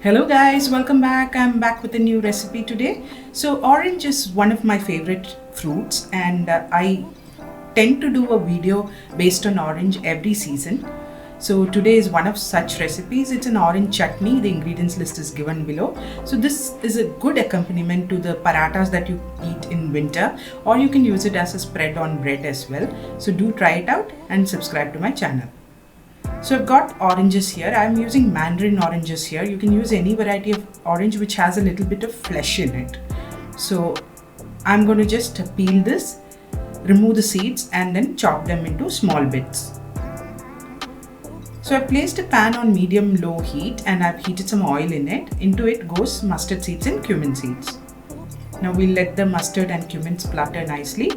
Hello guys, welcome back. I'm back with a new recipe today. So orange is one of my favorite fruits and I tend to do a video based on orange every season. So today is one of such recipes. It's an orange chutney. The ingredients list is given below. So this is a good accompaniment to the parathas that you eat in winter, or you can use it as a spread on bread as well. So do try it out and subscribe to my channel. So I've got oranges here. I'm using mandarin oranges here. You can use any variety of orange which has a little bit of flesh in it. So I'm going to just peel this, remove the seeds and then chop them into small bits. So I placed a pan on medium-low heat and I've heated some oil in it. Into it goes mustard seeds and cumin seeds. Now we'll let the mustard and cumin splutter nicely,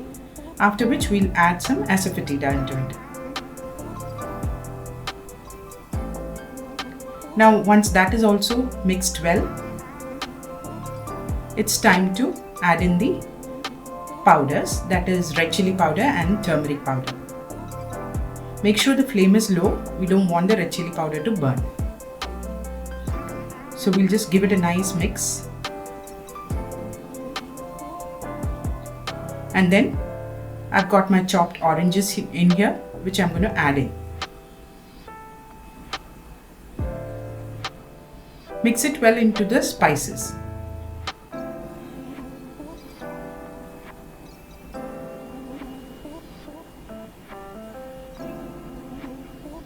after which we'll add some asafoetida into it. Now once that is also mixed well, it's time to add in the powders, that is red chilli powder and turmeric powder. Make sure the flame is low, we don't want the red chilli powder to burn. So we'll just give it a nice mix. And then I've got my chopped oranges in here, which I'm going to add in. Mix it well into the spices.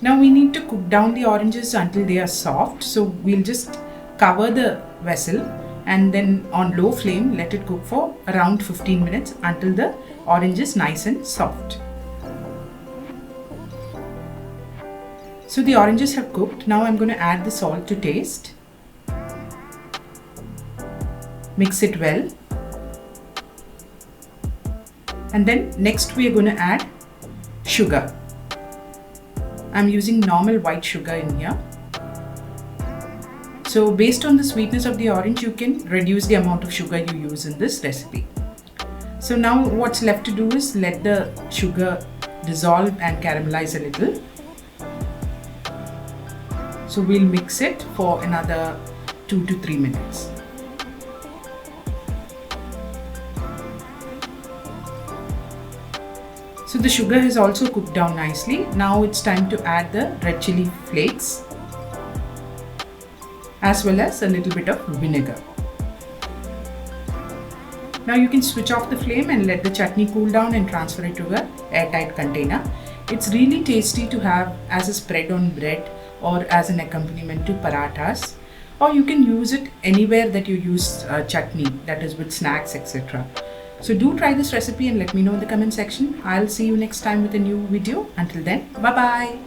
Now we need to cook down the oranges until they are soft. So we'll just cover the vessel and then on low flame let it cook for around 15 minutes until the orange is nice and soft. So the oranges have cooked. Now I'm going to add the salt to taste. Mix it well, and then next we are going to add sugar. I'm using normal white sugar in here. So based on the sweetness of the orange, you can reduce the amount of sugar you use in this recipe. So now what's left to do is let the sugar dissolve and caramelize a little. So we'll mix it for another 2 to 3 minutes. So the sugar has also cooked down nicely. Now it's time to add the red chilli flakes as well as a little bit of vinegar. Now you can switch off the flame and let the chutney cool down and transfer it to an airtight container. It's really tasty to have as a spread on bread or as an accompaniment to parathas, or you can use it anywhere that you use chutney, that is with snacks, etc. So do try this recipe and let me know in the comment section. I'll see you next time with a new video. Until then, bye bye.